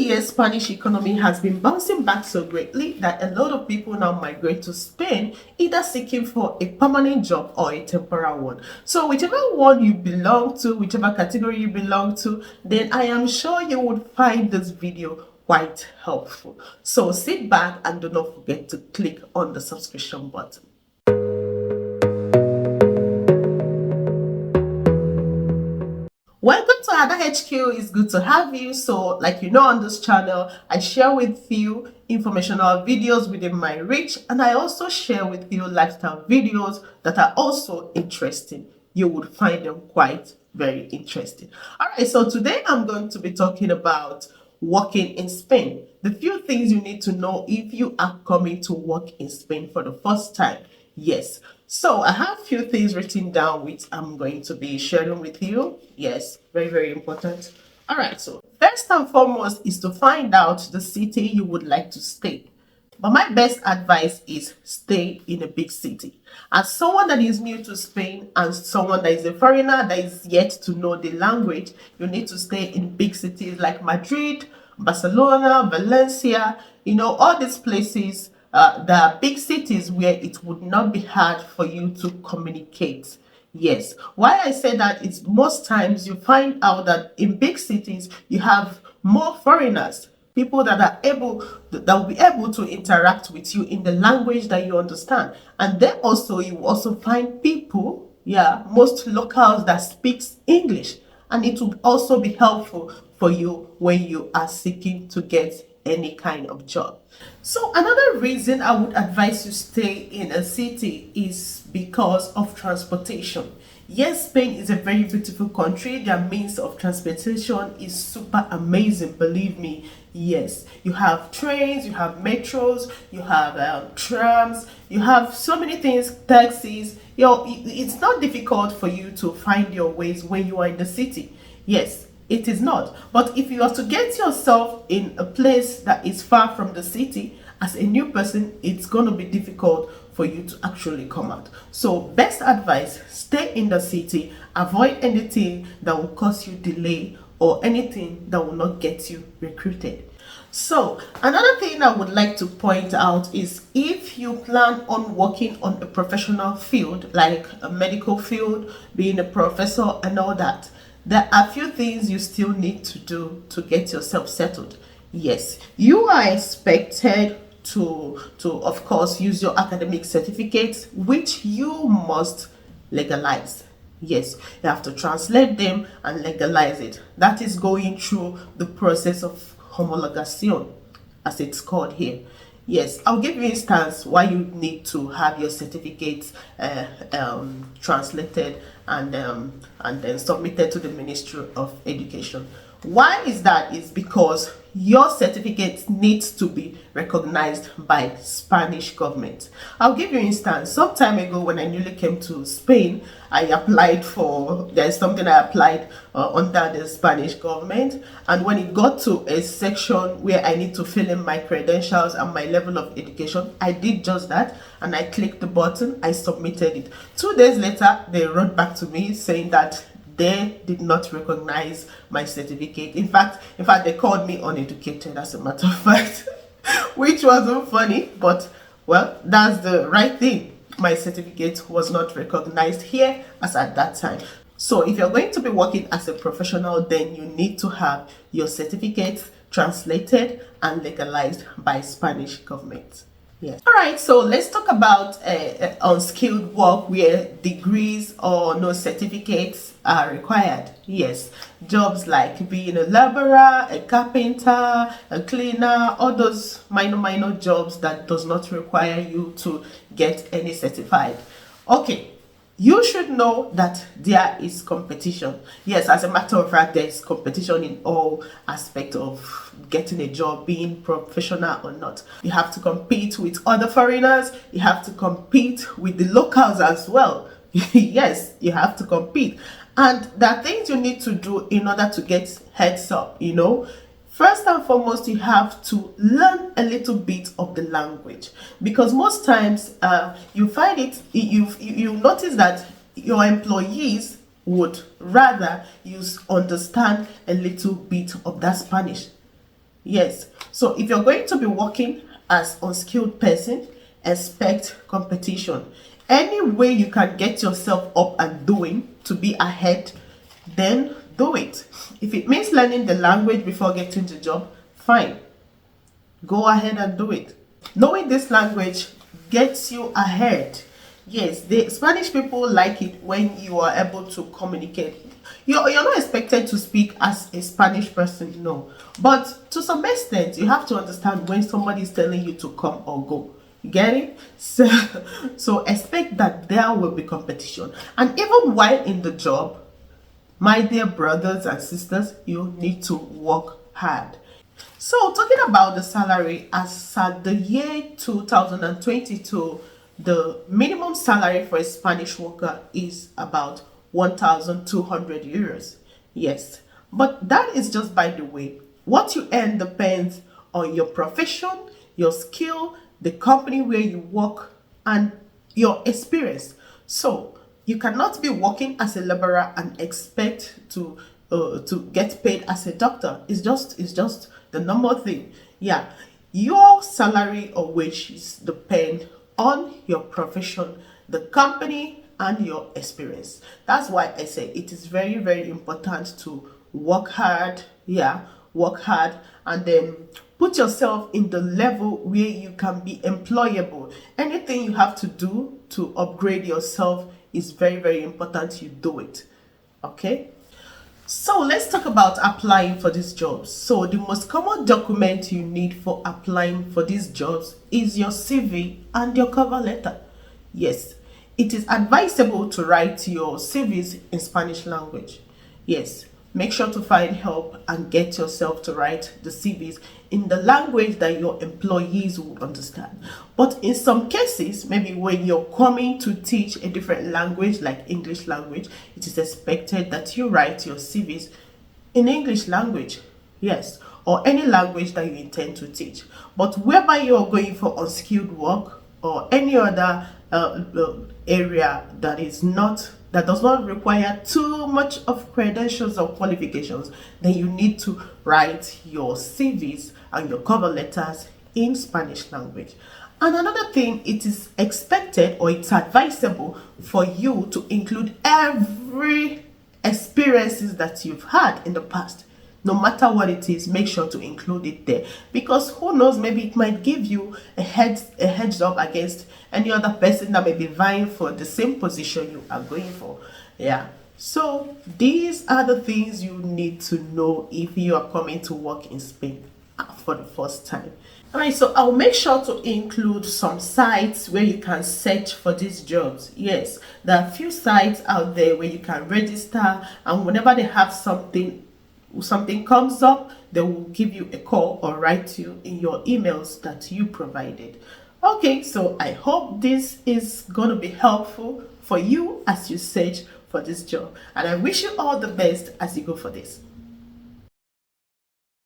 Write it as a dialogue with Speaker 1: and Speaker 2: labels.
Speaker 1: years, Spanish economy has been bouncing back so greatly that a lot of people now migrate to Spain, either seeking for a permanent job or a temporary one. So whichever one you belong to, whichever category you belong to, then I am sure you would find this video quite helpful. So sit back and do not forget to click on the subscription button. Welcome to Ada HQ. It's good to have you. So like you know, on this channel I share with you informational videos within my reach, and I also share with you lifestyle videos that are also interesting. You would find them quite very interesting. All right, so today I'm going to be talking about working in Spain. The few things you need to know if you are coming to work in Spain for the first time. Yes, so I have a few things written down which I'm going to be sharing with you. Yes, very, very important. All right, so first and foremost is to find out the city you would like to stay. But my best advice is stay in a big city. As someone that is new to Spain and someone that is a foreigner that is yet to know the language, you need to stay in big cities like Madrid, Barcelona, Valencia, all these places. There are big cities where it would not be hard for you to communicate. Yes, why I say that is most times you find out that in big cities you have more foreigners, people that will be able to interact with you in the language that you understand. And then also you also find people, most locals that speaks English, and it will also be helpful for you when you are seeking to get any kind of job. So another reason I would advise you stay in a city is because of transportation. Yes, Spain is a very beautiful country. Their means of transportation is super amazing, believe me. Yes, you have trains, you have metros, you have trams, you have so many things, taxis. It's not difficult for you to find your ways when you are in the city. Yes, it is not. But if you are to get yourself in a place that is far from the city, as a new person, it's going to be difficult for you to actually come out. So best advice, stay in the city, avoid anything that will cause you delay or anything that will not get you recruited. So another thing I would like to point out is if you plan on working on a professional field, like a medical field, being a professor and all that, there are a few things you still need to do to get yourself settled. Yes, you are expected to of course use your academic certificates, which you must legalize. Yes, you have to translate them and legalize it. That is going through the process of homologación, as it's called here. Yes, I'll give you instance why you need to have your certificates translated and then submitted to the Ministry of Education. Why is that? Is because your certificate needs to be recognized by Spanish government. I'll give you an instance. Some time ago when I newly came to Spain, there's something I applied under the Spanish government, and when it got to a section where I need to fill in my credentials and my level of education, I did just that and I clicked the button, I submitted it. 2 days later, they wrote back to me saying that they did not recognize my certificate. In fact, they called me uneducated, as a matter of fact, which wasn't funny, but well, that's the right thing. My certificate was not recognized here as at that time. So if you're going to be working as a professional, then you need to have your certificates translated and legalized by Spanish government. Yes. All right, so let's talk about unskilled work where degrees or no certificates are required. Yes, jobs like being a laborer, a carpenter, a cleaner, all those minor jobs that does not require you to get any certified. Okay, you should know that there is competition. Yes, as a matter of fact, there is competition in all aspects of getting a job, being professional or not. You have to compete with other foreigners. You have to compete with the locals as well. Yes, you have to compete. And there are things you need to do in order to get heads up, First and foremost, you have to learn a little bit of the language, because most times you find it, you notice that your employees would rather you understand a little bit of that Spanish. Yes. So if you're going to be working as unskilled person, expect competition. Any way you can get yourself up and doing to be ahead, then do it. If it means learning the language before getting the job, fine. Go ahead and do it. Knowing this language gets you ahead. Yes, the Spanish people like it when you are able to communicate. You're not expected to speak as a Spanish person, no. But to some extent, you have to understand when somebody is telling you to come or go. You get it? So expect that there will be competition. And even while in the job, my dear brothers and sisters, you need to work hard. So, talking about the salary, as at the year 2022, the minimum salary for a Spanish worker is about 1,200 euros. Yes, but that is just by the way. What you earn depends on your profession, your skill, the company where you work, and your experience. So, you cannot be working as a laborer and expect to get paid as a doctor. It's just the normal thing. Yeah, your salary or wages depend on your profession, the company, and your experience. That's why I say it is very, very important to work hard. Yeah, work hard, and then put yourself in the level where you can be employable. Anything you have to do to upgrade yourself is very, very important you do it. Okay. So let's talk about applying for these jobs. So the most common document you need for applying for these jobs is your CV and your cover letter. Yes, it is advisable to write your CVs in Spanish language. Yes, make sure to find help and get yourself to write the CVs in the language that your employees will understand. But in some cases, maybe when you're coming to teach a different language like English language, it is expected that you write your CVs in English language. Yes, or any language that you intend to teach. But whereby you're going for unskilled work or any other area that does not require too much of credentials or qualifications, then you need to write your CVs and your cover letters in Spanish language. And another thing, it is expected or it's advisable for you to include every experiences that you've had in the past. No matter what it is, make sure to include it there, because who knows, maybe it might give you a heads up against any other person that may be vying for the same position you are going for. Yeah, so these are the things you need to know if you are coming to work in Spain for the first time. All right, so I'll make sure to include some sites where you can search for these jobs. Yes, there are a few sites out there where you can register, and whenever they have something comes up, they will give you a call or write you in your emails that you provided. Okay, so I hope this is going to be helpful for you as you search for this job, and I wish you all the best as you go for this.